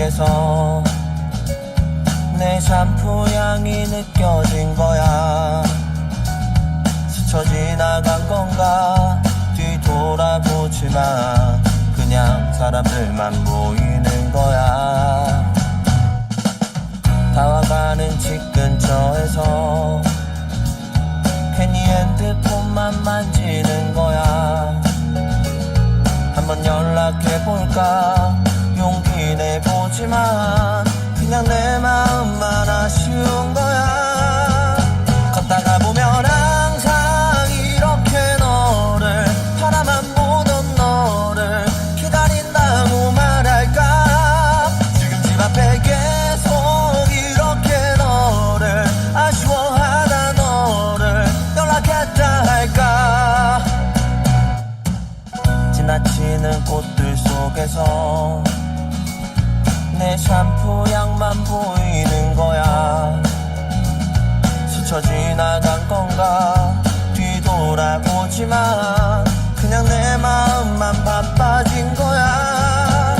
속에서 내 샴푸 향이 느껴진 거야. 스쳐 지나간 건가 뒤돌아보지만 그냥 사람들만 보이는 거야. 다와가는 집 근처에서 괜히 핸드폰만 만지는 거야. 한번 연락해볼까 용기 내보지만 그냥 내 마음만 아쉬운 거야. 걷다가 보면 항상 이렇게 너를 바라만 보던 너를 기다린다고 말할까. 지금 집 앞에 계속 이렇게 너를 아쉬워하다 너를 연락했다 할까. 지나치는 꽃들 속에서 내 샴푸 향만 보이는 거야. 스쳐 지나간 건가 뒤돌아보지만 그냥 내 마음만 바빠진 거야.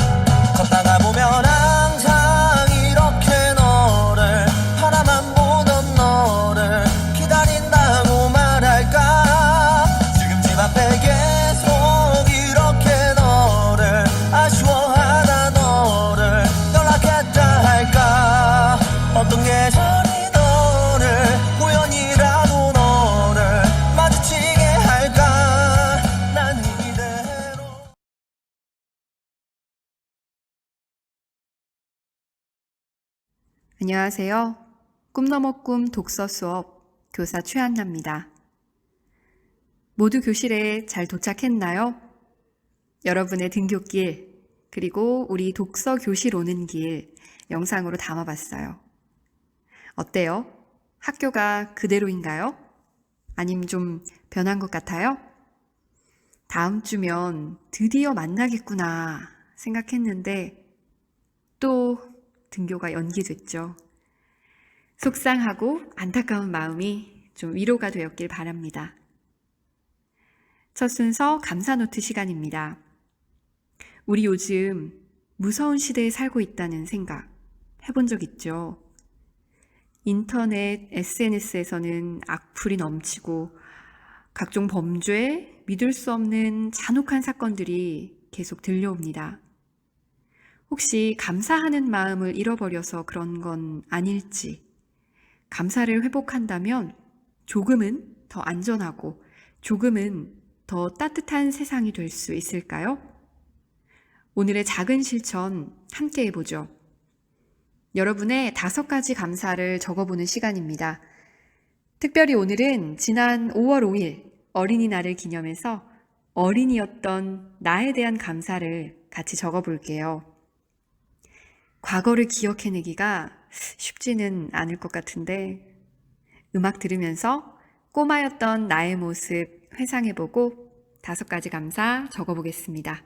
걷다가 보면 항상 이렇게 너를 바라만 보던 너를 기다린다고 말할까. 지금 집 앞에 계속 이렇게 너를 아쉬워하다 너를 연락했다 할까. 어떤 계절이 너를 우연이라도 너를 마주치게 할까. 난 이대로. 안녕하세요. 꿈너머 꿈 독서 수업 교사 최한나입니다. 모두 교실에 잘 도착했나요? 여러분의 등굣길 그리고 우리 독서 교실 오는 길 영상으로 담아봤어요. 어때요? 학교가 그대로인가요? 아님 좀 변한 것 같아요? 다음 주면 드디어 만나겠구나 생각했는데 또 등교가 연기됐죠. 속상하고 안타까운 마음이 좀 위로가 되었길 바랍니다. 첫 순서 감사노트 시간입니다. 우리 요즘 무서운 시대에 살고 있다는 생각 해본 적 있죠? 인터넷, SNS에서는 악플이 넘치고 각종 범죄, 믿을 수 없는 잔혹한 사건들이 계속 들려옵니다. 혹시 감사하는 마음을 잃어버려서 그런 건 아닐지, 감사를 회복한다면 조금은 더 안전하고 조금은 더 따뜻한 세상이 될 수 있을까요? 오늘의 작은 실천 함께 해보죠. 여러분의 5가지 감사를 적어보는 시간입니다. 특별히 오늘은 지난 5월 5일 어린이날을 기념해서 어린이였던 나에 대한 감사를 같이 적어볼게요. 과거를 기억해내기가 쉽지는 않을 것 같은데 음악 들으면서 꼬마였던 나의 모습 회상해보고 5가지 감사 적어보겠습니다.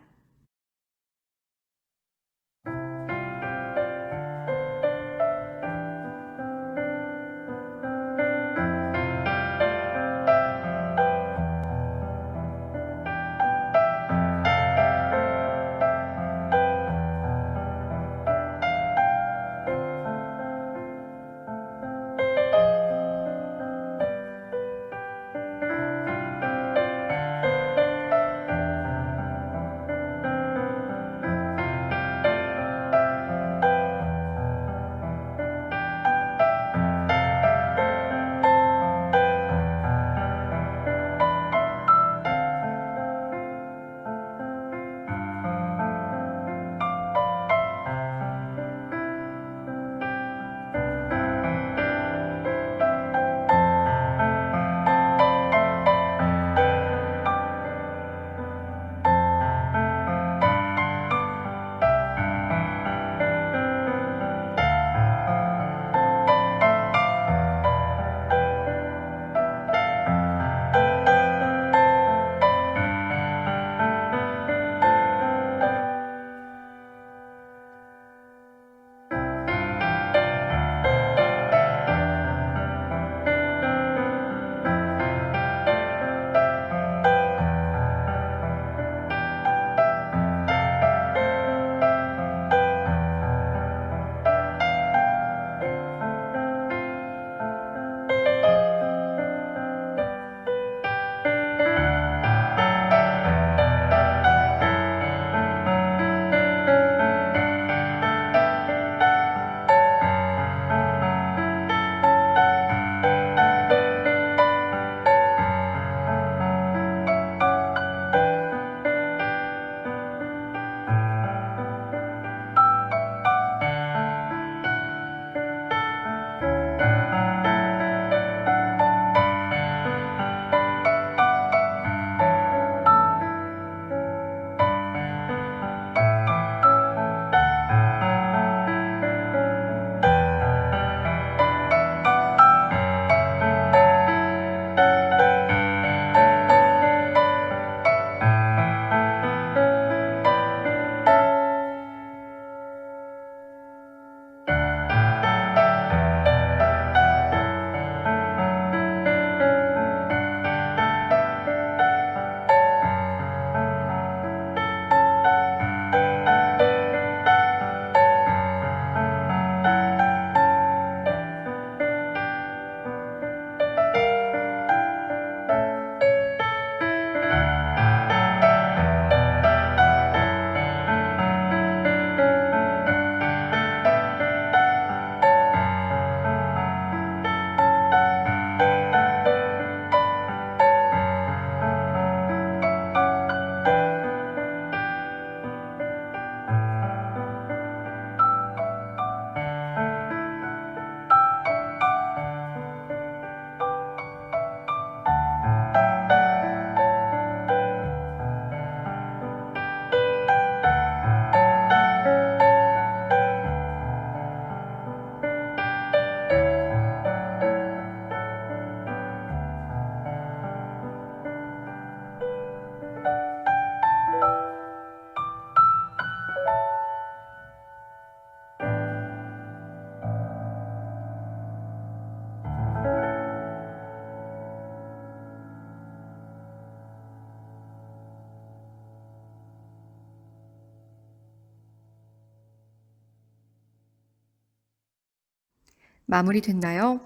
마무리됐나요?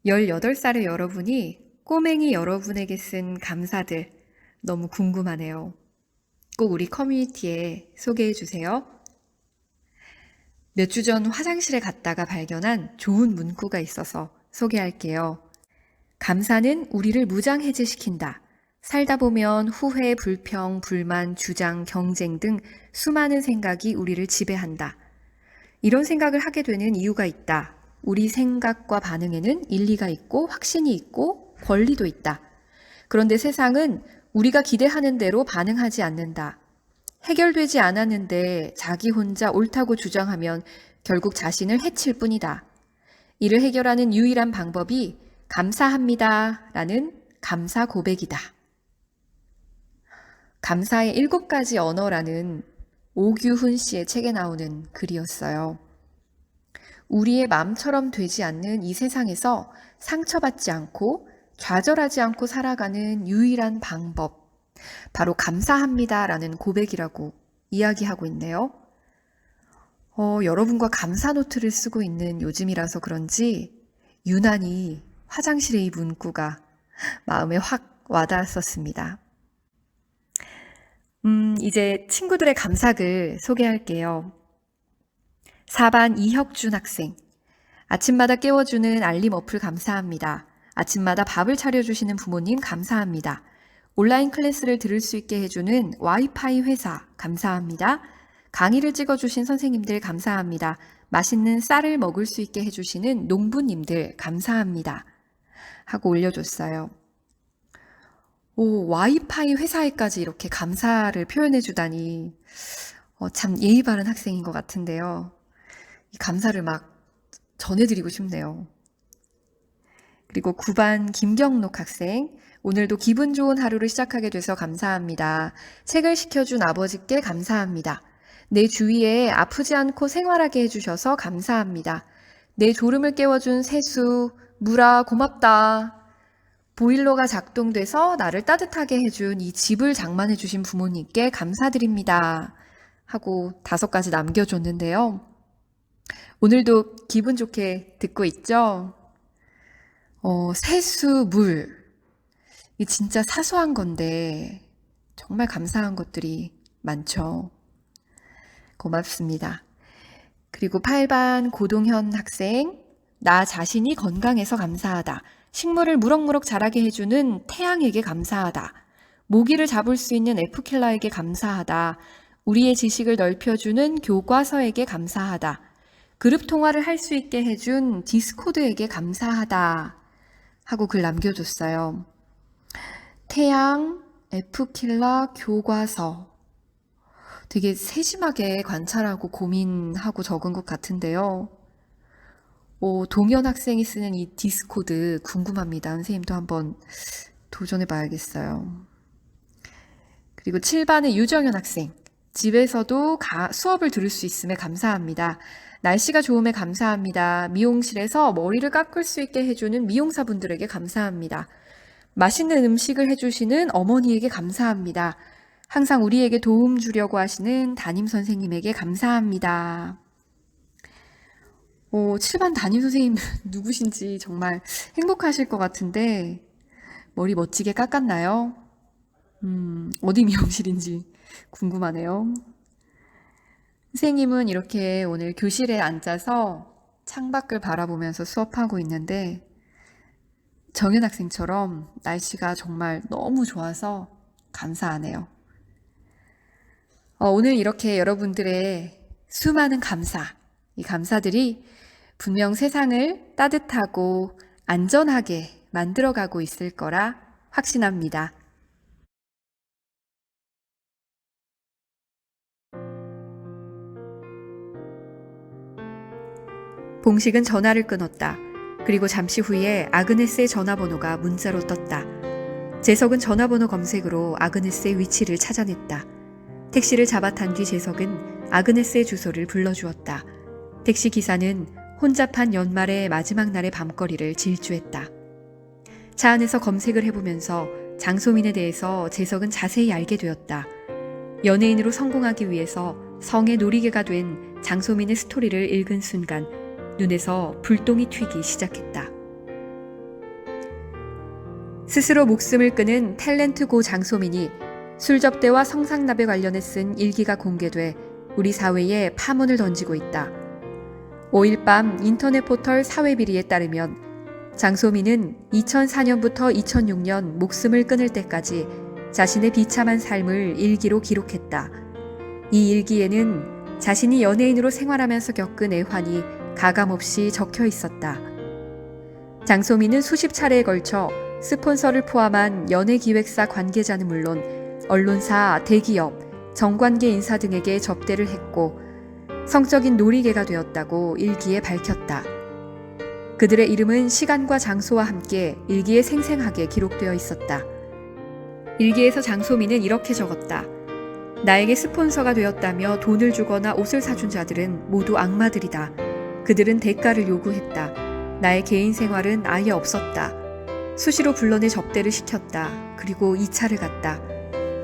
18살의 여러분이 꼬맹이 여러분에게 쓴 감사들 너무 궁금하네요. 꼭 우리 커뮤니티에 소개해 주세요. 몇 주 전 화장실에 갔다가 발견한 좋은 문구가 있어서 소개할게요. 감사는 우리를 무장해제시킨다. 살다 보면 후회, 불평, 불만, 주장, 경쟁 등 수많은 생각이 우리를 지배한다. 이런 생각을 하게 되는 이유가 있다. 우리 생각과 반응에는 일리가 있고 확신이 있고 권리도 있다. 그런데 세상은 우리가 기대하는 대로 반응하지 않는다. 해결되지 않았는데 자기 혼자 옳다고 주장하면 결국 자신을 해칠 뿐이다. 이를 해결하는 유일한 방법이 감사합니다 라는 감사 고백이다. 감사의 7가지 언어라는 오규훈 씨의 책에 나오는 글이었어요. 우리의 마음처럼 되지 않는 이 세상에서 상처받지 않고 좌절하지 않고 살아가는 유일한 방법, 바로 감사합니다라는 고백이라고 이야기하고 있네요. 여러분과 감사 노트를 쓰고 있는 요즘이라서 그런지 유난히 화장실의 이 문구가 마음에 확 와닿았었습니다. 이제 친구들의 감사글 소개할게요. 4반 이혁준 학생. 아침마다 깨워주는 알림 어플 감사합니다. 아침마다 밥을 차려주시는 부모님 감사합니다. 온라인 클래스를 들을 수 있게 해주는 와이파이 회사 감사합니다. 강의를 찍어주신 선생님들 감사합니다. 맛있는 쌀을 먹을 수 있게 해주시는 농부님들 감사합니다. 하고 올려줬어요. 와이파이 회사에까지 이렇게 감사를 표현해주다니 참 예의 바른 학생인 것 같은데요. 이 감사를 막 전해드리고 싶네요. 그리고 9반 김경록 학생. 오늘도 기분 좋은 하루를 시작하게 돼서 감사합니다. 책을 시켜준 아버지께 감사합니다. 내 주위에 아프지 않고 생활하게 해주셔서 감사합니다. 내 졸음을 깨워준 세수, 무라 고맙다. 보일러가 작동돼서 나를 따뜻하게 해준 이 집을 장만해주신 부모님께 감사드립니다. 하고 5가지 남겨줬는데요. 오늘도 기분 좋게 듣고 있죠? 세수, 물. 이 진짜 사소한 건데 정말 감사한 것들이 많죠. 고맙습니다. 그리고 8반 고동현 학생. 나 자신이 건강해서 감사하다. 식물을 무럭무럭 자라게 해주는 태양에게 감사하다. 모기를 잡을 수 있는 F킬러에게 감사하다. 우리의 지식을 넓혀주는 교과서에게 감사하다. 그룹 통화를 할 수 있게 해준 디스코드에게 감사하다. 하고 글 남겨줬어요. 태양, F킬러, 교과서. 되게 세심하게 관찰하고 고민하고 적은 것 같은데요. 동현 학생이 쓰는 이 디스코드 궁금합니다. 선생님도 한번 도전해 봐야겠어요. 그리고 7반의 유정현 학생. 집에서도 수업을 들을 수 있음에 감사합니다. 날씨가 좋음에 감사합니다. 미용실에서 머리를 깎을 수 있게 해주는 미용사분들에게 감사합니다. 맛있는 음식을 해주시는 어머니에게 감사합니다. 항상 우리에게 도움 주려고 하시는 담임선생님에게 감사합니다. 7반 담임선생님 누구신지 정말 행복하실 것 같은데 머리 멋지게 깎았나요? 어디 미용실인지 궁금하네요. 선생님은 이렇게 오늘 교실에 앉아서 창밖을 바라보면서 수업하고 있는데 정현 학생처럼 날씨가 정말 너무 좋아서 감사하네요. 오늘 이렇게 여러분들의 수많은 감사, 이 감사들이 분명 세상을 따뜻하고 안전하게 만들어가고 있을 거라 확신합니다. 봉식은 전화를 끊었다. 그리고 잠시 후에 아그네스의 전화번호가 문자로 떴다. 재석은 전화번호 검색으로 아그네스의 위치를 찾아냈다. 택시를 잡아탄 뒤 재석은 아그네스의 주소를 불러주었다. 택시 기사는 혼잡한 연말의 마지막 날의 밤거리를 질주했다. 차 안에서 검색을 해보면서 장소민에 대해서 재석은 자세히 알게 되었다. 연예인으로 성공하기 위해서 성의 놀이개가 된 장소민의 스토리를 읽은 순간 눈에서 불똥이 튀기 시작했다. 스스로 목숨을 끊은 탤런트 고 장소민이 술접대와 성상납에 관련해 쓴 일기가 공개돼 우리 사회에 파문을 던지고 있다. 5일 밤 인터넷 포털 사회비리에 따르면 장소민은 2004년부터 2006년 목숨을 끊을 때까지 자신의 비참한 삶을 일기로 기록했다. 이 일기에는 자신이 연예인으로 생활하면서 겪은 애환이 가감없이 적혀 있었다. 장소민은 수십 차례에 걸쳐 스폰서를 포함한 연예기획사 관계자는 물론 언론사, 대기업, 정관계 인사 등에게 접대를 했고 성적인 놀이개가 되었다고 일기에 밝혔다. 그들의 이름은 시간과 장소와 함께 일기에 생생하게 기록되어 있었다. 일기에서 장소민은 이렇게 적었다. 나에게 스폰서가 되었다며 돈을 주거나 옷을 사준 자들은 모두 악마들이다. 그들은 대가를 요구했다. 나의 개인 생활은 아예 없었다. 수시로 불러내 접대를 시켰다. 그리고 2차를 갔다.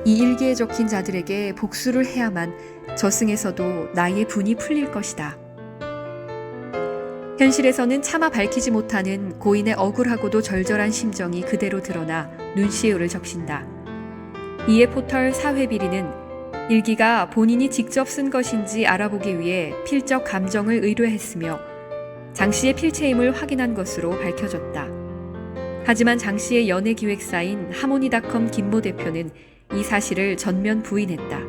이 일기에 적힌 자들에게 복수를 해야만 저승에서도 나의 분이 풀릴 것이다. 현실에서는 차마 밝히지 못하는 고인의 억울하고도 절절한 심정이 그대로 드러나 눈시울을 적신다. 이에 포털 사회비리는 일기가 본인이 직접 쓴 것인지 알아보기 위해 필적 감정을 의뢰했으며 장 씨의 필체임을 확인한 것으로 밝혀졌다. 하지만 장 씨의 연예기획사인 하모니닷컴 김모 대표는 이 사실을 전면 부인했다.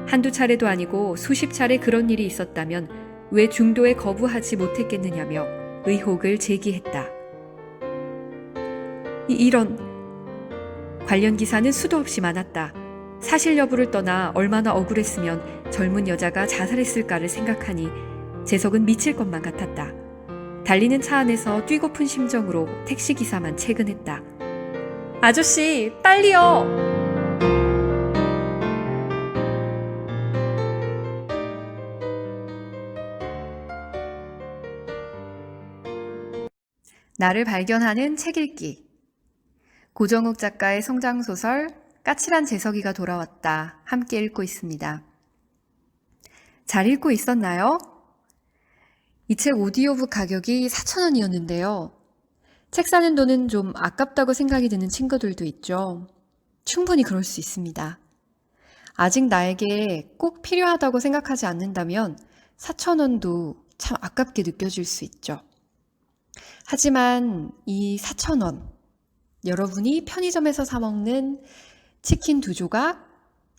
한두 차례도 아니고 수십 차례 그런 일이 있었다면 왜 중도에 거부하지 못했겠느냐며 의혹을 제기했다. 이런 관련 기사는 수도 없이 많았다. 사실 여부를 떠나 얼마나 억울했으면 젊은 여자가 자살했을까를 생각하니 재석은 미칠 것만 같았다. 달리는 차 안에서 뛰고픈 심정으로 택시기사만 채근했다. 아저씨, 빨리요! 나를 발견하는 책 읽기. 고정욱 작가의 성장소설 까칠한 재석이가 돌아왔다. 함께 읽고 있습니다. 잘 읽고 있었나요? 이 책 오디오북 가격이 4,000원이었는데요. 책 사는 돈은 좀 아깝다고 생각이 드는 친구들도 있죠. 충분히 그럴 수 있습니다. 아직 나에게 꼭 필요하다고 생각하지 않는다면 4,000원도 참 아깝게 느껴질 수 있죠. 하지만 이 4,000원, 여러분이 편의점에서 사 먹는 치킨 2조각,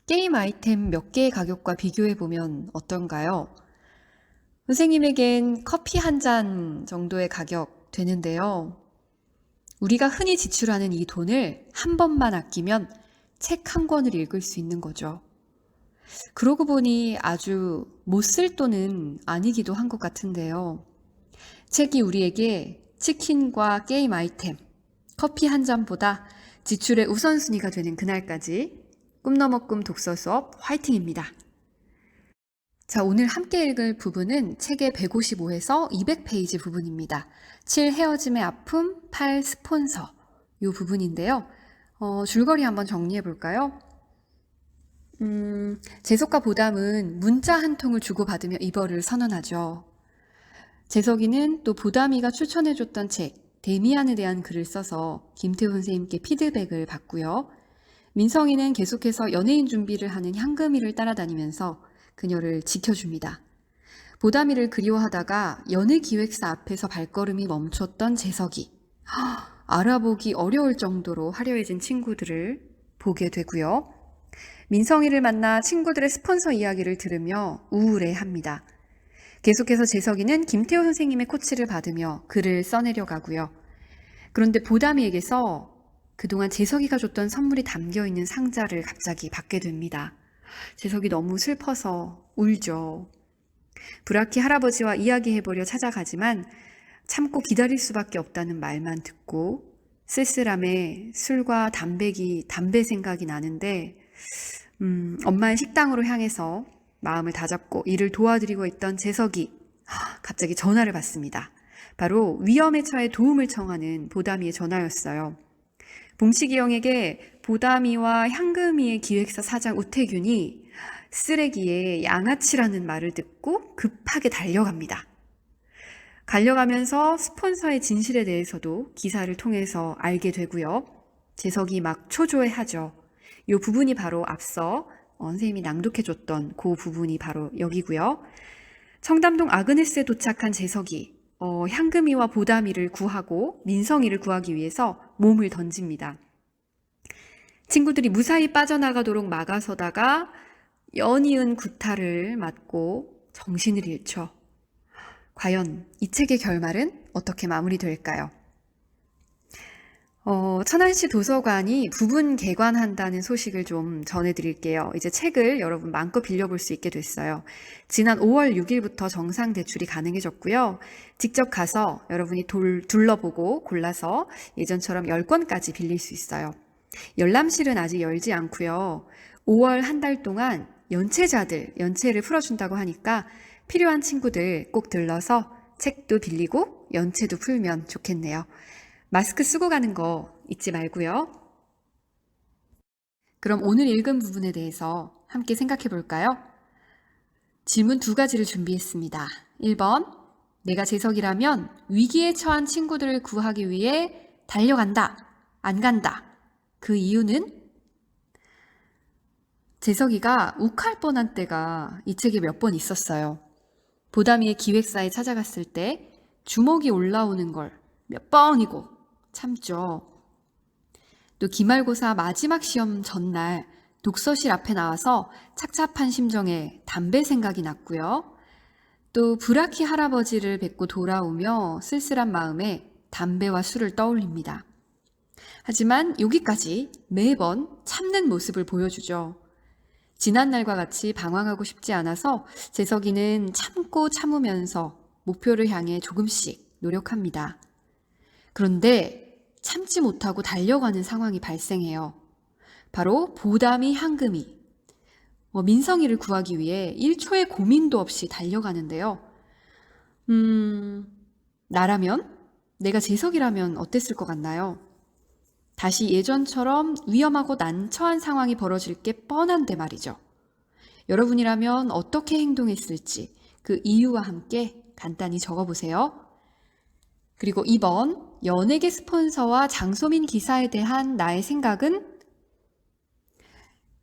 게임 아이템 몇 개의 가격과 비교해보면 어떤가요? 선생님에겐 커피 한 잔 정도의 가격 되는데요. 우리가 흔히 지출하는 이 돈을 한 번만 아끼면 책 한 권을 읽을 수 있는 거죠. 그러고 보니 아주 못 쓸 돈은 아니기도 한 것 같은데요. 책이 우리에게 치킨과 게임 아이템, 커피 한 잔보다 지출의 우선순위가 되는 그날까지 꿈너머꿈 독서 수업 화이팅입니다. 자, 오늘 함께 읽을 부분은 책의 155에서 200페이지 부분입니다. 7. 헤어짐의 아픔, 8. 스폰서 이 부분인데요. 줄거리 한번 정리해 볼까요? 재석과 보담은 문자 한 통을 주고받으며 입어를 선언하죠. 재석이는 또 보담이가 추천해줬던 책 데미안에 대한 글을 써서 김태훈 선생님께 피드백을 받고요. 민성이는 계속해서 연예인 준비를 하는 향금이를 따라다니면서 그녀를 지켜줍니다. 보담이를 그리워하다가 연예기획사 앞에서 발걸음이 멈췄던 재석이 알아보기 어려울 정도로 화려해진 친구들을 보게 되고요. 민성이를 만나 친구들의 스폰서 이야기를 들으며 우울해합니다. 계속해서 재석이는 김태호 선생님의 코치를 받으며 글을 써내려 가고요. 그런데 보담이에게서 그동안 재석이가 줬던 선물이 담겨있는 상자를 갑자기 받게 됩니다. 재석이 너무 슬퍼서 울죠. 브라키 할아버지와 이야기해보려 찾아가지만 참고 기다릴 수밖에 없다는 말만 듣고 쓸쓸함에 술과 담배 생각이 나는데 엄마의 식당으로 향해서 마음을 다잡고 일을 도와드리고 있던 재석이 갑자기 전화를 받습니다. 바로 위험에 처해 도움을 청하는 보담이의 전화였어요. 봉식이 형에게 보담이와 향금이의 기획사 사장 우태균이 쓰레기에 양아치라는 말을 듣고 급하게 달려갑니다. 달려가면서 스폰서의 진실에 대해서도 기사를 통해서 알게 되고요. 재석이 막 초조해하죠. 이 부분이 바로 앞서 선생님이 낭독해줬던 그 부분이 바로 여기고요. 청담동 아그네스에 도착한 재석이 향금이와 보담이를 구하고 민성이를 구하기 위해서 몸을 던집니다. 친구들이 무사히 빠져나가도록 막아서다가 연이은 구타를 맞고 정신을 잃죠. 과연 이 책의 결말은 어떻게 마무리될까요? 천안시 도서관이 부분 개관한다는 소식을 좀 전해드릴게요. 이제 책을 여러분 마음껏 빌려볼 수 있게 됐어요. 지난 5월 6일부터 정상 대출이 가능해졌고요. 직접 가서 여러분이 둘러보고 골라서 예전처럼 10권까지 빌릴 수 있어요. 열람실은 아직 열지 않고요. 5월 한 달 동안 연체를 풀어준다고 하니까 필요한 친구들 꼭 들러서 책도 빌리고 연체도 풀면 좋겠네요. 마스크 쓰고 가는 거 잊지 말고요. 그럼 오늘 읽은 부분에 대해서 함께 생각해 볼까요? 질문 2가지를 준비했습니다. 1번, 내가 재석이라면 위기에 처한 친구들을 구하기 위해 달려간다, 안 간다. 그 이유는? 재석이가 욱할 뻔한 때가 이 책에 몇 번 있었어요. 보담이의 기획사에 찾아갔을 때 주먹이 올라오는 걸 몇 번이고 참죠. 또 기말고사 마지막 시험 전날 독서실 앞에 나와서 착잡한 심정에 담배 생각이 났고요. 또 브라키 할아버지를 뵙고 돌아오며 쓸쓸한 마음에 담배와 술을 떠올립니다. 하지만 여기까지 매번 참는 모습을 보여주죠. 지난날과 같이 방황하고 싶지 않아서 재석이는 참고 참으면서 목표를 향해 조금씩 노력합니다. 그런데 참지 못하고 달려가는 상황이 발생해요. 바로 보담이 향금이 민성이를 구하기 위해 1초의 고민도 없이 달려가는데요. 나라면? 내가 재석이라면 어땠을 것 같나요? 다시 예전처럼 위험하고 난처한 상황이 벌어질 게 뻔한데 말이죠. 여러분이라면 어떻게 행동했을지 그 이유와 함께 간단히 적어보세요. 그리고 2번, 연예계 스폰서와 장소민 기사에 대한 나의 생각은?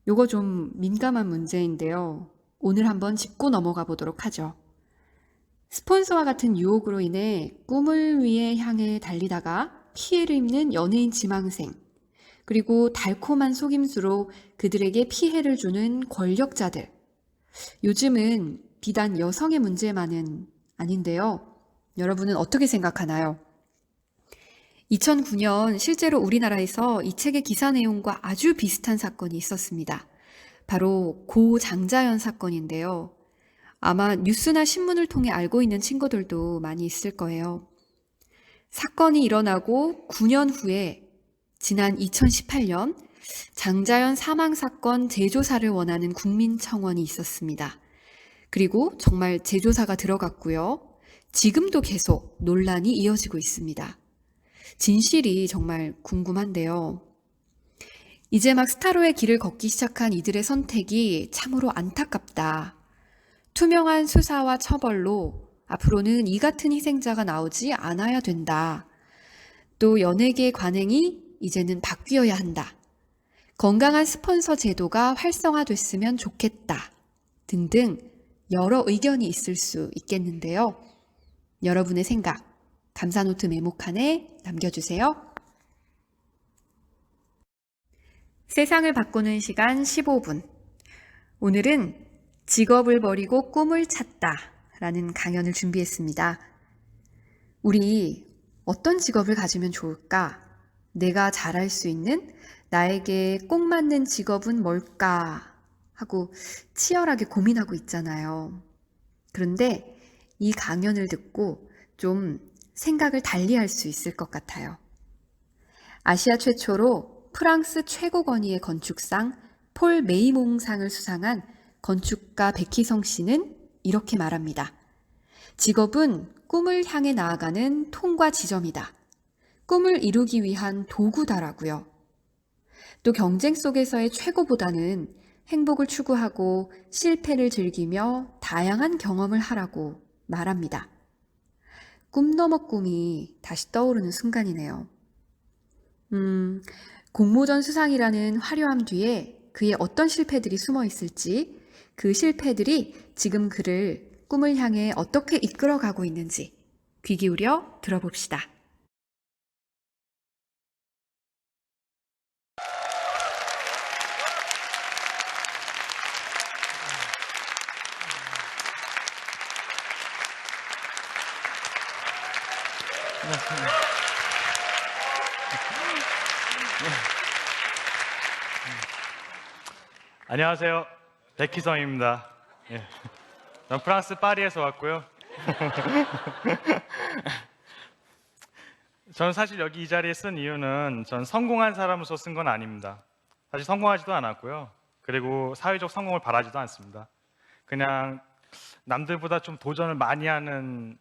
요거 좀 민감한 문제인데요. 오늘 한번 짚고 넘어가 보도록 하죠. 스폰서와 같은 유혹으로 인해 꿈을 위해 향해 달리다가 피해를 입는 연예인 지망생, 그리고 달콤한 속임수로 그들에게 피해를 주는 권력자들. 요즘은 비단 여성의 문제만은 아닌데요. 여러분은 어떻게 생각하나요? 2009년 실제로 우리나라에서 이 책의 기사 내용과 아주 비슷한 사건이 있었습니다. 바로 고 장자연 사건인데요. 아마 뉴스나 신문을 통해 알고 있는 친구들도 많이 있을 거예요. 사건이 일어나고 9년 후에 지난 2018년 장자연 사망 사건 재조사를 원하는 국민청원이 있었습니다. 그리고 정말 재조사가 들어갔고요. 지금도 계속 논란이 이어지고 있습니다. 진실이 정말 궁금한데요. 이제 막 스타로의 길을 걷기 시작한 이들의 선택이 참으로 안타깝다. 투명한 수사와 처벌로 앞으로는 이 같은 희생자가 나오지 않아야 된다. 또 연예계 관행이 이제는 바뀌어야 한다. 건강한 스폰서 제도가 활성화됐으면 좋겠다. 등등 여러 의견이 있을 수 있겠는데요. 여러분의 생각, 감사노트 메모칸에 남겨주세요. 세상을 바꾸는 시간 15분. 오늘은 직업을 버리고 꿈을 찾다 라는 강연을 준비했습니다. 우리 어떤 직업을 가지면 좋을까? 내가 잘할 수 있는 나에게 꼭 맞는 직업은 뭘까? 하고 치열하게 고민하고 있잖아요. 그런데 이 강연을 듣고 좀 생각을 달리할 수 있을 것 같아요. 아시아 최초로 프랑스 최고 권위의 건축상 폴 메이몽상을 수상한 건축가 백희성 씨는 이렇게 말합니다. 직업은 꿈을 향해 나아가는 통과 지점이다. 꿈을 이루기 위한 도구다라고요. 또 경쟁 속에서의 최고보다는 행복을 추구하고 실패를 즐기며 다양한 경험을 하라고 말합니다. 꿈 넘어 꿈이 다시 떠오르는 순간이네요. 공모전 수상이라는 화려함 뒤에 그의 어떤 실패들이 숨어 있을지, 그 실패들이 지금 그를 꿈을 향해 어떻게 이끌어가고 있는지 귀 기울여 들어봅시다. 안녕하세요. 백희성입니다. 예. 전 프랑스 파리에서 왔고요. 저는 사실 여기 이 자리에 쓴 이유는 전 성공한 사람으로서 쓴 건 아닙니다. 사실 성공하지도 않았고요. 그리고 사회적 성공을 바라지도 않습니다. 그냥 남들보다 좀 도전을 많이 하는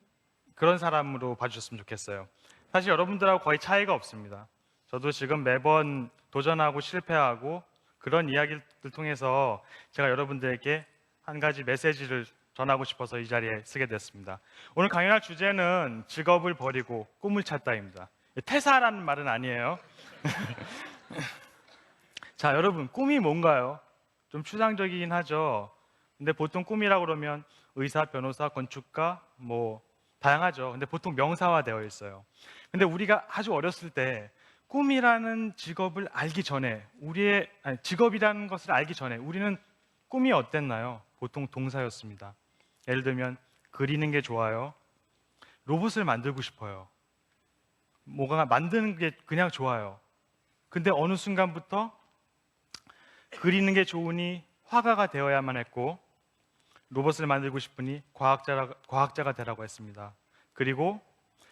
그런 사람으로 봐주셨으면 좋겠어요. 사실 여러분들하고 거의 차이가 없습니다. 저도 지금 매번 도전하고 실패하고 그런 이야기를 통해서 제가 여러분들에게 한 가지 메시지를 전하고 싶어서 이 자리에 쓰게 됐습니다. 오늘 강연할 주제는 직업을 버리고 꿈을 찾다입니다. 퇴사라는 말은 아니에요. 자, 여러분, 꿈이 뭔가요? 좀 추상적이긴 하죠. 근데 보통 꿈이라고 그러면 의사, 변호사, 건축가, 다양하죠. 근데 보통 명사화되어 있어요. 근데 우리가 아주 어렸을 때 꿈이라는 직업을 알기 전에 직업이라는 것을 알기 전에 우리는 꿈이 어땠나요? 보통 동사였습니다. 예를 들면 그리는 게 좋아요. 로봇을 만들고 싶어요. 뭐가 만드는 게 그냥 좋아요. 근데 어느 순간부터 그리는 게 좋으니 화가가 되어야만 했고 로봇을 만들고 싶으니 과학자가 되라고 했습니다. 그리고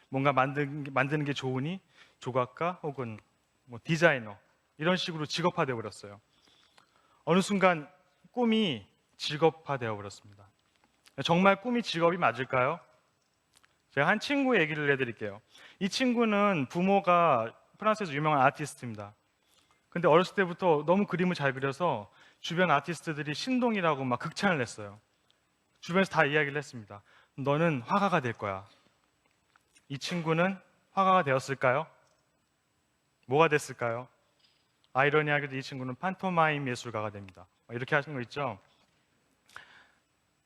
뭔가 만드는 게 좋으니 조각가 혹은 디자이너 이런 식으로 직업화되어 버렸어요. 어느 순간 꿈이 직업화되어 버렸습니다. 정말 꿈이 직업이 맞을까요? 제가 한 친구 얘기를 해드릴게요. 이 친구는 부모가 프랑스에서 유명한 아티스트입니다. 근데 어렸을 때부터 너무 그림을 잘 그려서 주변 아티스트들이 신동이라고 막 극찬을 냈어요. 주변에서 다 이야기를 했습니다. 너는 화가가 될 거야. 이 친구는 화가가 되었을까요? 뭐가 됐을까요? 아이러니하게도 이 친구는 판토마임 예술가가 됩니다. 이렇게 하신 거 있죠?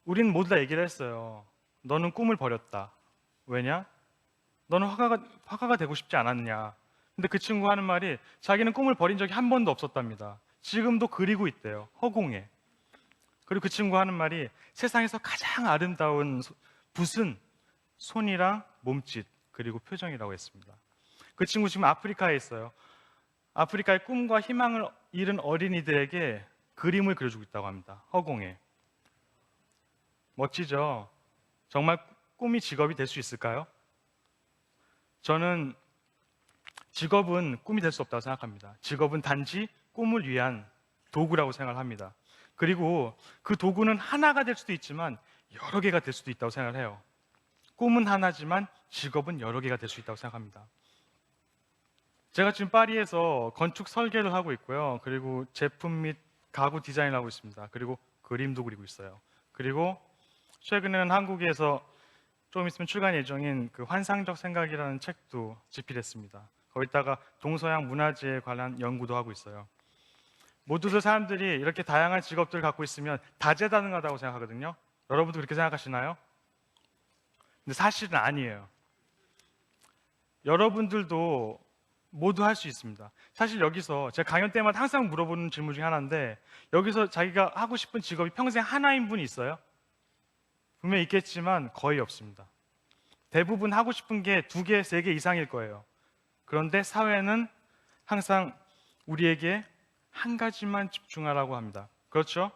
우리는 모두 다 얘기를 했어요. 너는 꿈을 버렸다. 왜냐? 너는 화가가 되고 싶지 않았느냐? 근데 그 친구가 하는 말이 자기는 꿈을 버린 적이 한 번도 없었답니다. 지금도 그리고 있대요. 허공에. 그리고 그 친구가 하는 말이 세상에서 가장 아름다운 붓은 손이랑 몸짓 그리고 표정이라고 했습니다. 그 친구 지금 아프리카에 있어요. 아프리카의 꿈과 희망을 잃은 어린이들에게 그림을 그려주고 있다고 합니다. 허공에. 멋지죠? 정말 꿈이 직업이 될 수 있을까요? 저는 직업은 꿈이 될 수 없다고 생각합니다. 직업은 단지 꿈을 위한 도구라고 생각을 합니다. 그리고 그 도구는 하나가 될 수도 있지만 여러 개가 될 수도 있다고 생각을 해요. 꿈은 하나지만 직업은 여러 개가 될 수 있다고 생각합니다. 제가 지금 파리에서 건축 설계를 하고 있고요. 그리고 제품 및 가구 디자인을 하고 있습니다. 그리고 그림도 그리고 있어요. 그리고 최근에는 한국에서 좀 있으면 출간 예정인 그 환상적 생각이라는 책도 집필했습니다. 거기다가 동서양 문화재에 관한 연구도 하고 있어요. 모두들 사람들이 이렇게 다양한 직업들을 갖고 있으면 다재다능하다고 생각하거든요. 여러분도 그렇게 생각하시나요? 근데 사실은 아니에요. 여러분들도 모두 할 수 있습니다. 사실 여기서 제가 강연 때마다 항상 물어보는 질문 중에 하나인데 여기서 자기가 하고 싶은 직업이 평생 하나인 분이 있어요? 분명히 있겠지만 거의 없습니다. 대부분 하고 싶은 게 2개, 3개 이상일 거예요. 그런데 사회는 항상 우리에게 한 가지만 집중하라고 합니다. 그렇죠?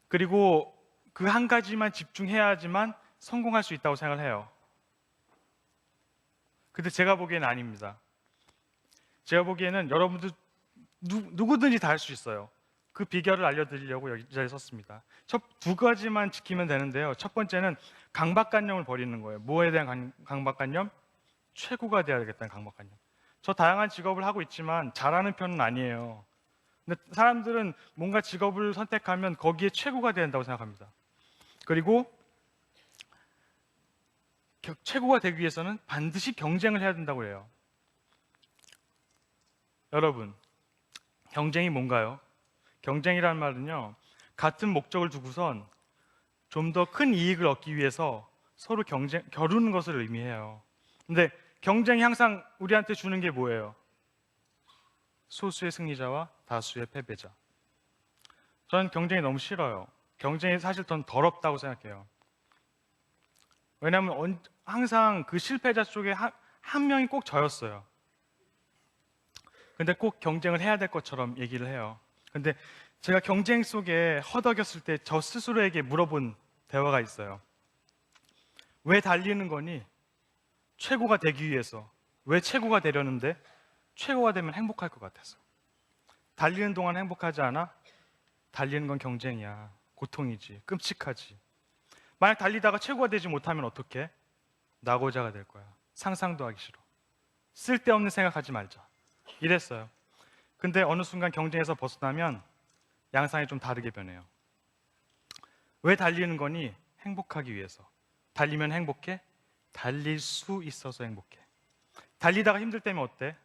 그리고 그 한 가지만 집중해야지만 성공할 수 있다고 생각을 해요. 근데 제가 보기에는 아닙니다. 제가 보기에는 여러분들 누구든지 다 할 수 있어요. 그 비결을 알려드리려고 여기 자리에 섰습니다. 2가지만 지키면 되는데요. 첫 번째는 강박관념을 버리는 거예요. 뭐에 대한 강박관념? 최고가 돼야 되겠다는 강박관념. 저 다양한 직업을 하고 있지만 잘하는 편은 아니에요. 근데 사람들은 뭔가 직업을 선택하면 거기에 최고가 돼야 된다고 생각합니다. 그리고 최고가 되기 위해서는 반드시 경쟁을 해야 된다고 해요. 여러분, 경쟁이 뭔가요? 경쟁이라는 말은요, 같은 목적을 두고선 좀 더 큰 이익을 얻기 위해서 서로 겨루는 것을 의미해요. 근데 경쟁이 항상 우리한테 주는 게 뭐예요? 소수의 승리자와 다수의 패배자. 저는 경쟁이 너무 싫어요. 경쟁이 사실 더 더럽다고 생각해요. 왜냐하면 항상 그 실패자 쪽에 한 명이 꼭 저였어요. 근데 꼭 경쟁을 해야 될 것처럼 얘기를 해요. 근데 제가 경쟁 속에 허덕였을 때 저 스스로에게 물어본 대화가 있어요. 왜 달리는 거니? 최고가 되기 위해서. 왜 최고가 되려는데? 최고가 되면 행복할 것 같아서. 달리는 동안 행복하지 않아? 달리는 건 경쟁이야. 고통이지. 끔찍하지. 만약 달리다가 최고가 되지 못하면 어떡해? 낙오자가 될 거야. 상상도 하기 싫어. 쓸데없는 생각하지 말자. 이랬어요. 근데 어느 순간 경쟁에서 벗어나면 양상이 좀 다르게 변해요. 왜 달리는 거니? 행복하기 위해서. 달리면 행복해? 달릴 수 있어서 행복해. 달리다가 힘들 때면 어때?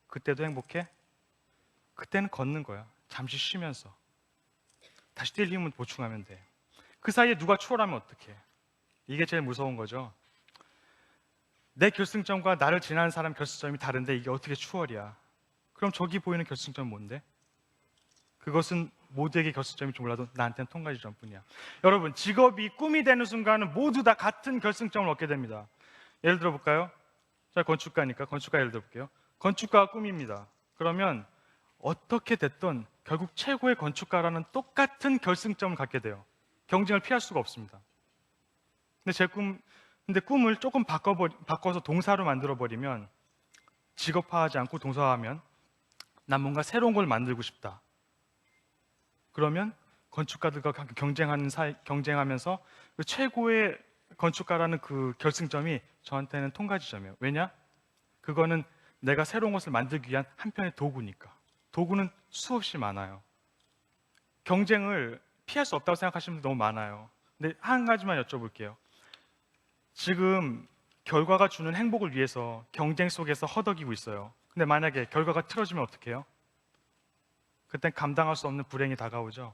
그때도 행복해? 그때는 걷는 거야. 잠시 쉬면서. 다시 뛸 힘은 보충하면 돼. 그 사이에 누가 추월하면 어떡해? 이게 제일 무서운 거죠. 내 결승점과 나를 지나는 사람 결승점이 다른데 이게 어떻게 추월이야? 그럼 저기 보이는 결승점은 뭔데? 그것은 모두에게 결승점일지 몰라도 나한테는 통과 지점뿐이야. 여러분, 직업이 꿈이 되는 순간은 모두 다 같은 결승점을 얻게 됩니다. 예를 들어 볼까요? 제가 건축가니까 건축가 예를 들어 볼게요. 건축가가 꿈입니다. 그러면 어떻게 됐든 결국 최고의 건축가라는 똑같은 결승점을 갖게 돼요. 경쟁을 피할 수가 없습니다. 근데 꿈을 조금 바꿔서 동사로 만들어버리면, 직업화하지 않고 동사화하면, 난 뭔가 새로운 걸 만들고 싶다. 그러면 건축가들과 경쟁하면서 그 최고의 건축가라는 그 결승점이 저한테는 통과 지점이에요. 왜냐? 그거는 내가 새로운 것을 만들기 위한 한편의 도구니까. 도구는 수없이 많아요. 경쟁을 피할 수 없다고 생각하시는 분들 너무 많아요. 근데 한 가지만 여쭤볼게요. 지금 결과가 주는 행복을 위해서 경쟁 속에서 허덕이고 있어요. 근데 만약에 결과가 틀어지면 어떡해요? 그땐 감당할 수 없는 불행이 다가오죠.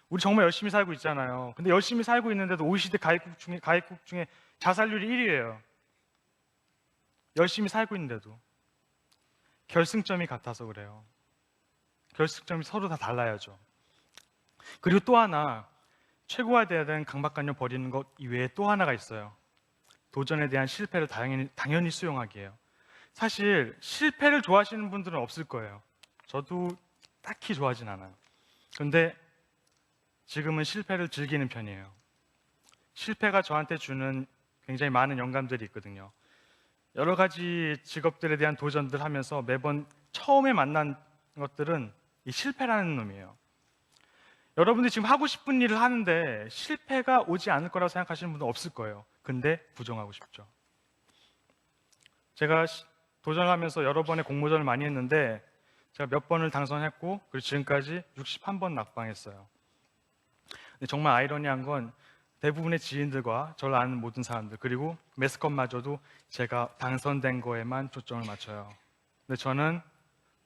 우리 정말 열심히 살고 있잖아요. 근데 열심히 살고 있는데도 OECD 가입국 중에 자살률이 1위예요. 열심히 살고 있는데도. 결승점이 같아서 그래요. 결승점이 서로 다 달라야죠. 그리고 또 하나, 최고가 되어야 되는 강박관념 버리는 것 이외에 또 하나가 있어요. 도전에 대한 실패를 당연히 수용하기예요. 사실 실패를 좋아하시는 분들은 없을 거예요. 저도 딱히 좋아하진 않아요. 근데 지금은 실패를 즐기는 편이에요. 실패가 저한테 주는 굉장히 많은 영감들이 있거든요. 여러 가지 직업들에 대한 도전들 하면서 매번 처음에 만난 것들은 이 실패라는 놈이에요. 여러분들이 지금 하고 싶은 일을 하는데 실패가 오지 않을 거라고 생각하시는 분은 없을 거예요. 근데 부정하고 싶죠. 제가 도전을 하면서 여러 번의 공모전을 많이 했는데 제가 몇 번을 당선했고, 그리고 지금까지 61번 낙방했어요. 근데 정말 아이러니한 건 대부분의 지인들과 저를 아는 모든 사람들, 그리고 매스컴마저도 제가 당선된 거에만 초점을 맞춰요. 근데 저는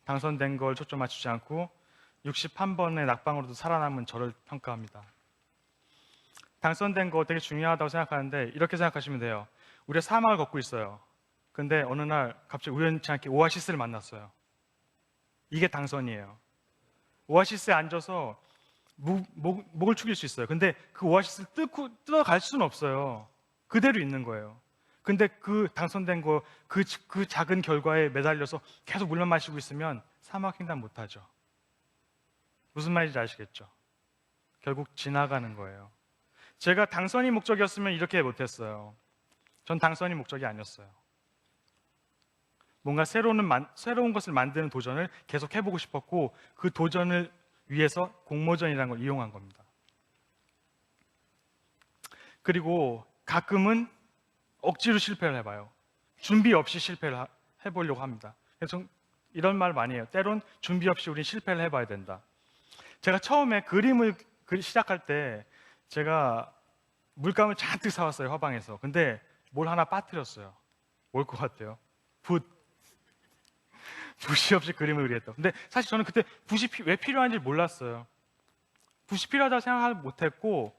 당선된 걸 초점 맞추지 않고 61번의 낙방으로도 살아남은 저를 평가합니다. 당선된 거 되게 중요하다고 생각하는데 이렇게 생각하시면 돼요. 우리가 사막을 걷고 있어요. 근데 어느 날 갑자기 우연치 않게 오아시스를 만났어요. 이게 당선이에요. 오아시스에 앉아서 목을 축일 수 있어요. 근데 그 오아시스를 뜯어갈 수는 없어요. 그대로 있는 거예요. 근데 그 당선된 거, 그 작은 결과에 매달려서 계속 물만 마시고 있으면 사막 횡단 못하죠. 무슨 말인지 아시겠죠? 결국 지나가는 거예요. 제가 당선이 목적이었으면 이렇게 못했어요. 전 당선이 목적이 아니었어요. 뭔가 새로운 것을 만드는 도전을 계속 해보고 싶었고, 그 도전을 위해서 공모전이라는 걸 이용한 겁니다. 그리고 가끔은 억지로 실패를 해봐요. 준비 없이 실패를 해보려고 합니다. 그래서 이런 말 많이 해요. 때론 준비 없이 우린 실패를 해봐야 된다. 제가 처음에 그림을 시작할 때 제가 물감을 잔뜩 사왔어요, 화방에서. 근데 뭘 하나 빠뜨렸어요. 뭘 것 같아요? 붓. 붓이 없이 그림을 그리겠다. 근데 사실 저는 그때 붓이 왜 필요한지 몰랐어요. 붓이 필요하다고 생각을 못했고,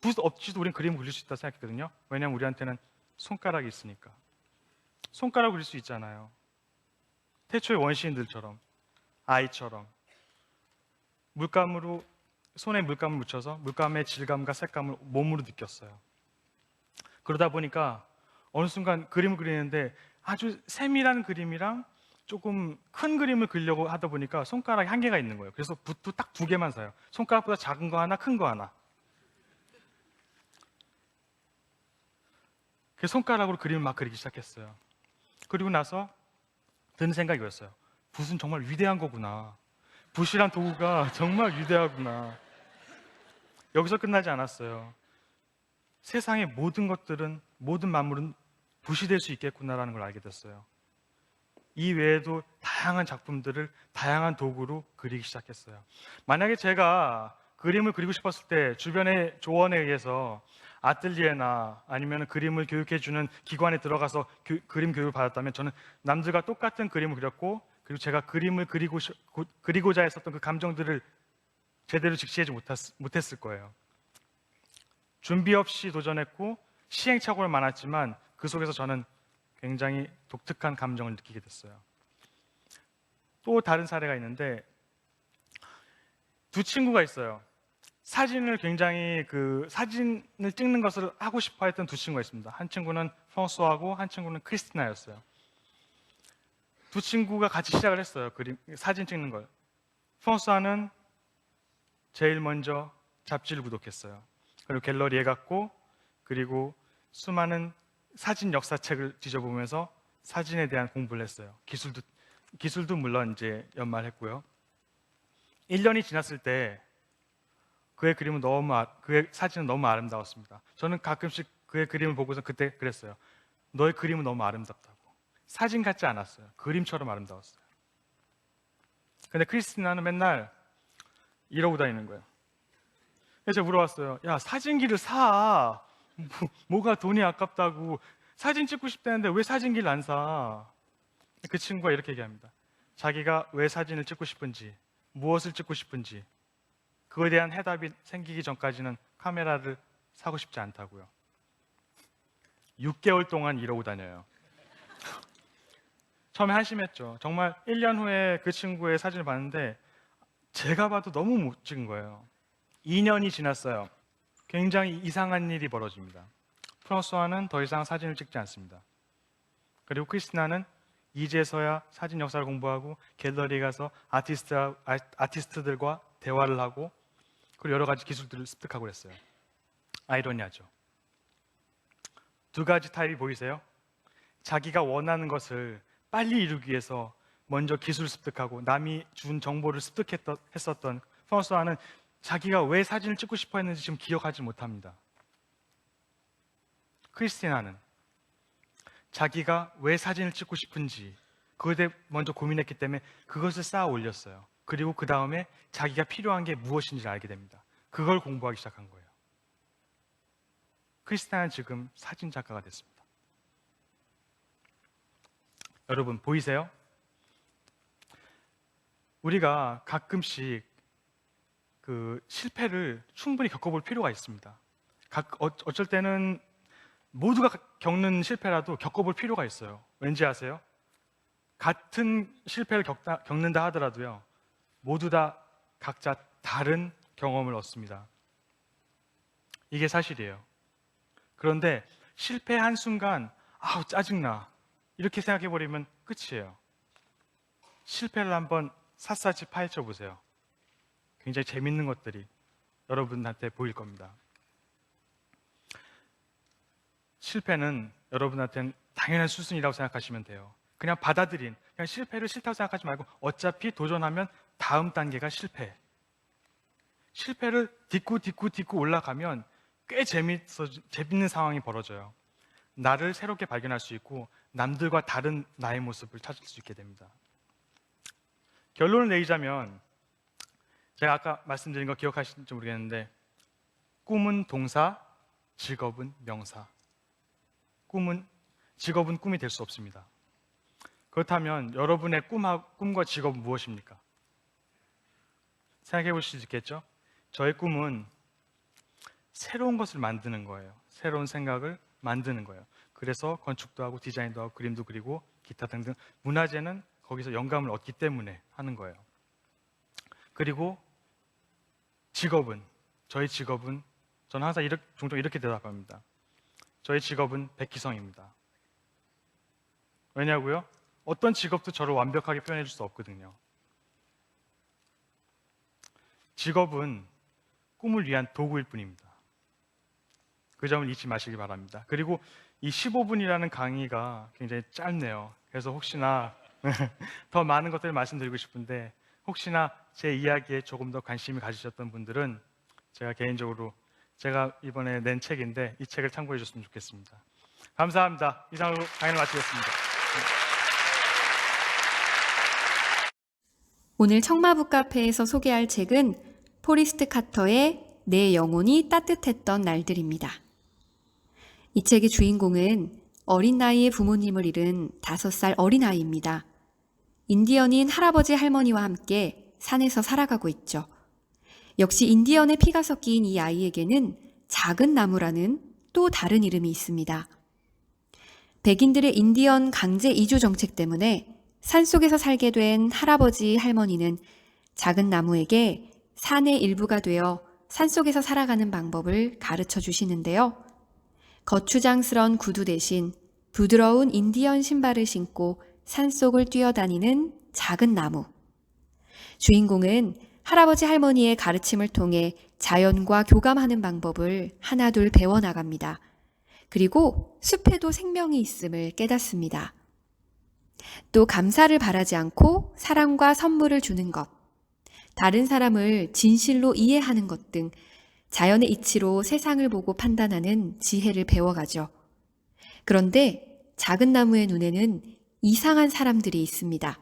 붓 없이도 우린 그림 그릴 수 있다고 생각했거든요. 왜냐면 우리한테는 손가락이 있으니까. 손가락 그릴 수 있잖아요. 태초의 원시인들처럼, 아이처럼. 물감으로, 손에 물감을 묻혀서 물감의 질감과 색감을 몸으로 느꼈어요. 그러다 보니까 어느 순간 그림을 그리는데 아주 세밀한 그림이랑 조금 큰 그림을 그리려고 하다 보니까 손가락에 한계가 있는 거예요. 그래서 붓도 딱 2개만 사요. 손가락보다 작은 거 하나, 큰 거 하나. 그 손가락으로 그림을 막 그리기 시작했어요. 그리고 나서 드는 생각이 이었어요. 붓은 정말 위대한 거구나. 붓이란 도구가 정말 위대하구나. 여기서 끝나지 않았어요. 세상의 모든 것들은, 모든 만물은 붓이 될 수 있겠구나라는 걸 알게 됐어요. 이 외에도 다양한 작품들을 다양한 도구로 그리기 시작했어요. 만약에 제가 그림을 그리고 싶었을 때 주변의 조언에 의해서 아뜰리에나 아니면 그림을 교육해주는 기관에 들어가서 그림 교육을 받았다면 저는 남들과 똑같은 그림을 그렸고, 그리고 제가 그림을 그리고자 했었던 그 감정들을 제대로 직시하지 못했을 거예요. 준비 없이 도전했고 시행착오는 많았지만 그 속에서 저는 굉장히 독특한 감정을 느끼게 됐어요. 또 다른 사례가 있는데, 2 친구가 있어요. 사진을 찍는 것을 하고 싶어 했던 2 친구가 있습니다. 한 친구는 프랑스와고 한 친구는 크리스티나였어요. 2 친구가 같이 시작을 했어요. 사진 찍는 걸. 프랑스와는 제일 먼저 잡지를 구독했어요. 그리고 갤러리에 갔고, 그리고 수많은 사진 역사책을 뒤져보면서 사진에 대한 공부를 했어요. 기술도 물론 이제 연말했고요. 1년이 지났을 때 그의 사진은 너무 아름다웠습니다. 저는 가끔씩 그의 그림을 보고서 그때 그랬어요. 너의 그림은 너무 아름답다고. 사진 같지 않았어요. 그림처럼 아름다웠어요. 근데 크리스티나는 맨날 이러고 다니는 거예요. 그래서 제가 물어봤어요. 야, 사진기를 사. 뭐가 돈이 아깝다고. 사진 찍고 싶다는데 왜 사진기를 안 사? 그 친구가 이렇게 얘기합니다. 자기가 왜 사진을 찍고 싶은지, 무엇을 찍고 싶은지, 그거에 대한 해답이 생기기 전까지는 카메라를 사고 싶지 않다고요. 6개월 동안 이러고 다녀요. 처음에 한심했죠. 정말 1년 후에 그 친구의 사진을 봤는데 제가 봐도 너무 못 찍은 거예요. 2년이 지났어요. 굉장히 이상한 일이 벌어집니다. 프랑스와는 더 이상 사진을 찍지 않습니다. 그리고 크리스티나는 이제서야 사진 역사를 공부하고 갤러리에 가서 아티스트들과 대화를 하고, 그리고 여러 가지 기술들을 습득하고 그랬어요. 아이러니하죠. 2 가지 타입이 보이세요? 자기가 원하는 것을 빨리 이루기 위해서 먼저 기술을 습득하고 남이 준 정보를 습득했었던 프랑스와는 자기가 왜 사진을 찍고 싶어 했는지 지금 기억하지 못합니다. 크리스티나는 자기가 왜 사진을 찍고 싶은지 그것에 대해 먼저 고민했기 때문에 그것을 쌓아 올렸어요. 그리고 그 다음에 자기가 필요한 게 무엇인지를 알게 됩니다. 그걸 공부하기 시작한 거예요. 크리스티나는 지금 사진 작가가 됐습니다. 여러분 보이세요? 우리가 가끔씩 그 실패를 충분히 겪어볼 필요가 있습니다. 어쩔 때는 모두가 겪는 실패라도 겪어볼 필요가 있어요. 왠지 아세요? 같은 실패를 겪는다 하더라도요, 모두 다 각자 다른 경험을 얻습니다. 이게 사실이에요. 그런데 실패한 순간 아우 짜증나 이렇게 생각해버리면 끝이에요. 실패를 한번 샅샅이 파헤쳐 보세요. 굉장히 재밌는 것들이 여러분한테 보일 겁니다. 실패는 여러분한테는 당연한 수순이라고 생각하시면 돼요. 그냥 실패를 싫다고 생각하지 말고 어차피 도전하면 다음 단계가 실패. 실패를 딛고 올라가면 꽤 재밌는 상황이 벌어져요. 나를 새롭게 발견할 수 있고 남들과 다른 나의 모습을 찾을 수 있게 됩니다. 결론을 내리자면, 제가 아까 말씀드린 거 기억하시는지 모르겠는데, 꿈은 동사, 직업은 명사. 직업은 꿈이 될 수 없습니다. 그렇다면 여러분의 꿈과 직업은 무엇입니까? 생각해 보실 수 있겠죠? 저의 꿈은 새로운 것을 만드는 거예요. 새로운 생각을 만드는 거예요. 그래서 건축도 하고 디자인도 하고 그림도 그리고 기타 등등 문화재는 거기서 영감을 얻기 때문에 하는 거예요. 그리고 저희 직업은 저는 항상 종종 이렇게 대답합니다. 저희 직업은 백희성입니다. 왜냐고요? 어떤 직업도 저를 완벽하게 표현해 줄 수 없거든요. 직업은 꿈을 위한 도구일 뿐입니다. 그 점을 잊지 마시기 바랍니다. 그리고 이 15분이라는 강의가 굉장히 짧네요. 그래서 혹시나 더 많은 것들을 말씀드리고 싶은데 혹시나 제 이야기에 조금 더 관심이 가지셨던 분들은 제가 개인적으로 제가 이번에 낸 책인데 이 책을 참고해 주셨으면 좋겠습니다. 감사합니다. 이상으로 강의를 마치겠습니다. 오늘 청마북 카페에서 소개할 책은 포리스트 카터의 내 영혼이 따뜻했던 날들입니다. 이 책의 주인공은 어린 나이에 부모님을 잃은 5살 어린아이입니다. 인디언인 할아버지 할머니와 함께 산에서 살아가고 있죠. 역시 인디언의 피가 섞인 이 아이에게는 작은 나무라는 또 다른 이름이 있습니다. 백인들의 인디언 강제 이주 정책 때문에 산속에서 살게 된 할아버지 할머니는 작은 나무에게 산의 일부가 되어 산속에서 살아가는 방법을 가르쳐 주시는데요. 거추장스런 구두 대신 부드러운 인디언 신발을 신고 산속을 뛰어다니는 작은 나무. 주인공은 할아버지 할머니의 가르침을 통해 자연과 교감하는 방법을 하나둘 배워나갑니다. 그리고 숲에도 생명이 있음을 깨닫습니다. 또 감사를 바라지 않고 사랑과 선물을 주는 것, 다른 사람을 진실로 이해하는 것 등 자연의 이치로 세상을 보고 판단하는 지혜를 배워가죠. 그런데 작은 나무의 눈에는 이상한 사람들이 있습니다.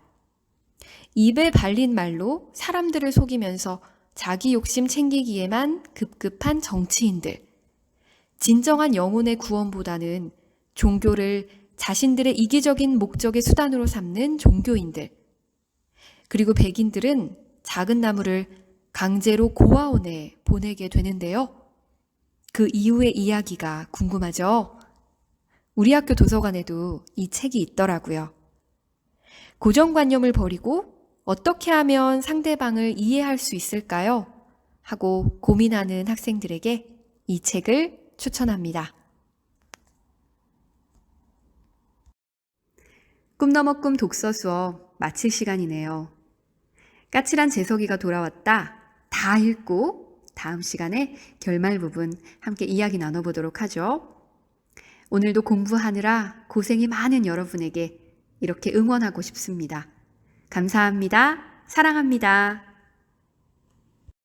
입에 발린 말로 사람들을 속이면서 자기 욕심 챙기기에만 급급한 정치인들. 진정한 영혼의 구원보다는 종교를 자신들의 이기적인 목적의 수단으로 삼는 종교인들. 그리고 백인들은 작은 나무를 강제로 고아원에 보내게 되는데요. 그 이후의 이야기가 궁금하죠? 우리 학교 도서관에도 이 책이 있더라고요. 고정관념을 버리고 어떻게 하면 상대방을 이해할 수 있을까요? 하고 고민하는 학생들에게 이 책을 추천합니다. 꿈너머 꿈 독서 수업 마칠 시간이네요. 까칠한 재석이가 돌아왔다. 다 읽고 다음 시간에 결말 부분 함께 이야기 나눠보도록 하죠. 오늘도 공부하느라 고생이 많은 여러분에게 이렇게 응원하고 싶습니다. 감사합니다. 사랑합니다.